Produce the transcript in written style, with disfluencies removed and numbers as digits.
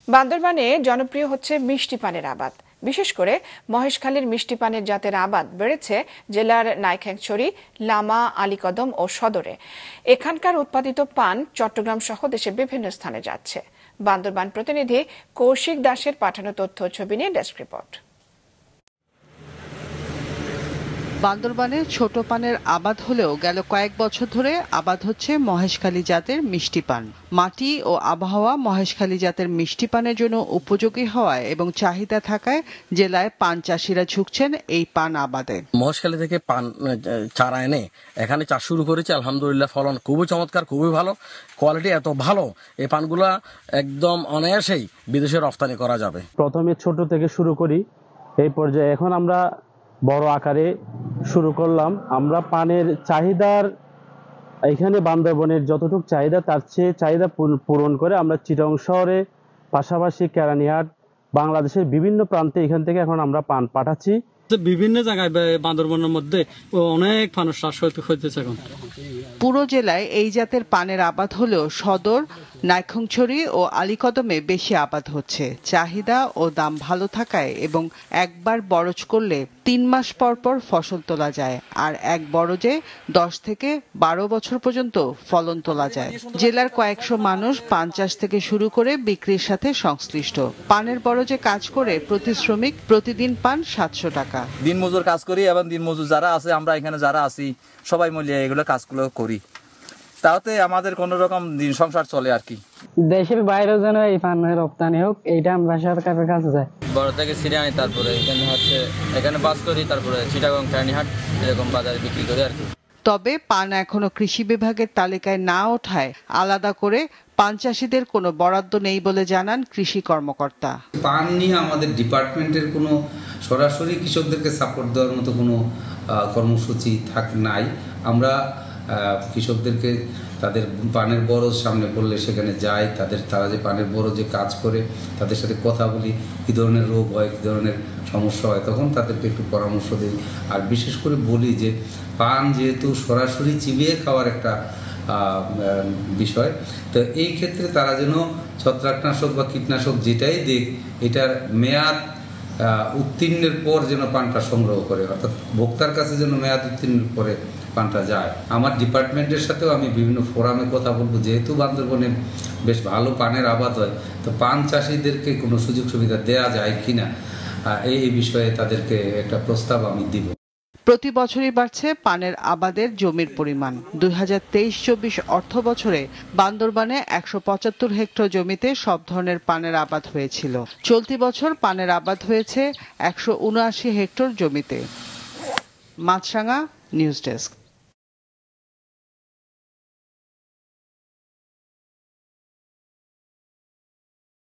বান্দরবানে জনপ্রিয় হচ্ছে মিষ্টি পানের আবাদ। বিশেষ করে মহেশখালীর মিষ্টি পানের জাতের আবাদ বেড়েছে জেলার নাইক্ষ্যংছড়ি, লামা, আলীকদম ও সদরে। এখানকার উৎপাদিত পান চট্টগ্রাম সহ দেশের বিভিন্ন স্থানে যাচ্ছে। বান্দরবান প্রতিনিধি কৌশিক দাসের পাঠানো তথ্য ছবি নিয়ে ডেস্ক রিপোর্ট। বান্দরবানে ছোট পানের আবাদ হলেও গেল কয়েক বছর ধরে আবাদ হচ্ছে মহেশখালী জাতের মিষ্টি পান। মাটি ও আবহাওয়া মহেশখালী জাতের মিষ্টি পানের জন্য উপযোগী হওয়ায় এবং চাহিদা থাকায় জেলায় পান চাষিরা ঝুঁকছেন এই পান আবাদে। মহেশখালী থেকে পান চারা এনে এখানে চাষ শুরু করেছে। আলহামদুলিল্লাহ ফলন খুবই চমৎকার, খুবই ভালো, কোয়ালিটি এত ভালো, এই পানগুলা একদম অনায়াসেই বিদেশে রপ্তানি করা যাবে। প্রথমে ছোট থেকে শুরু করি, এই পর্যায়ে এখন আমরা বড় আকারে শুরু করলাম। আমরা পানের চাহিদার এখানে বান্দরবনের যতটুকু চাহিদা তার চেয়ে চাহিদা পূরণ করে আমরা চিটং শহরে, পাশাপাশি কেরানীহাট, বাংলাদেশের বিভিন্ন প্রান্তে এখান থেকে এখন আমরা পান পাঠাচ্ছি। বিভিন্ন জায়গায় বান্দরবনের মধ্যে অনেক পানের চাষ হইতেছে এখন। পুরো জেলায় এই জাতের পানের আবাদ হলেও সদর, নাইক্ষ্যংছড়ি ও আলীকদমে বেশি আবাদ হচ্ছে। চাহিদা ও দাম ভালো থাকায় এবং একবার বরজ করলে 3 মাস পর পর ফসল তোলা যায়, আর এক বরজে 10 থেকে 12 বছর পর্যন্ত ফলন তোলা যায়। জেলার কয়েকশো মানুষ পান চাষ থেকে শুরু করে বিক্রির সাথে সংশ্লিষ্ট। পানের বরজে কাজ করে প্রতি শ্রমিক প্রতিদিন পান 700 টাকা। দিনমজুর কাজ করি এবং দিনমজুর যারা আছে, আমরা এখানে যারা আছি সবাই মিলে এগুলো কাজগুলো করি, তাতে আমাদের কোন রকম দিন সংসার চলে আর কি। দেশের বাইরেও যেন এই পানের রপ্তানি হোক, এইটা আমরা সরকারের কাছে যাই। বড় থেকে ছিঁড়ে আনি, তারপরে এখানে বাস করি, তারপরে চিটাগং, কেরানীহাট এরকম বাজারে বিক্রি করি আর কি। তবে পান এখনো কৃষি বিভাগের তালিকায় না ওঠায় আলাদা করে পান চাষিদের কোনো বরাদ্দ নেই বলে জানান কৃষি কর্মকর্তা। পান নিয়ে আমাদের ডিপার্টমেন্টের কোনো সরাসরি কৃষকদেরকে সাপোর্ট দেওয়ার মতো কোনো কর্মসূচি নাই। আমরা কৃষকদেরকে তাদের পানের বরজ সামনে পড়লে সেখানে যাই, তারা যে পানের বরজে কাজ করে তাদের সাথে কথা বলি, কী ধরনের রোগ হয়, কী ধরনের সমস্যা হয়, তখন তাদেরকে একটু পরামর্শ দিই। আর বিশেষ করে বলি যে পান যেহেতু সরাসরি চিবিয়ে খাওয়ার একটা বিষয়, তো এই ক্ষেত্রে তারা যেন ছত্রাকনাশক বা কীটনাশক যেটাই দেখ, এটার মেয়াদ উত্তীর্ণের পর যেন পানটা সংগ্রহ করে, অর্থাৎ ভোক্তার কাছে যেন মেয়াদ উত্তীর্ণের পরে পানটা যায়। আমার ডিপার্টমেন্টের সাথেও আমি বিভিন্ন ফোরামে কথা বলবো, যেহেতু বান্দরবনে বেশ ভালো পানের আবাদ হয়, তো পান চাষিদেরকে কোনো সুযোগ সুবিধা দেওয়া যায় কিনা এই বিষয়ে তাদেরকে একটা প্রস্তাব আমি দিব। প্রতি বছরই বাড়ছে পানের আবাদের জমির পরিমাণ। 2023-24 অর্থ বছরে বান্দরবানে 175 হেক্টর জমিতে সব ধরনের পানের আবাদ হয়েছিল। চলতি বছর পানের আবাদ হয়েছে 179 হেক্টর জমিতে। মাছরাঙা নিউজ ডেস্ক।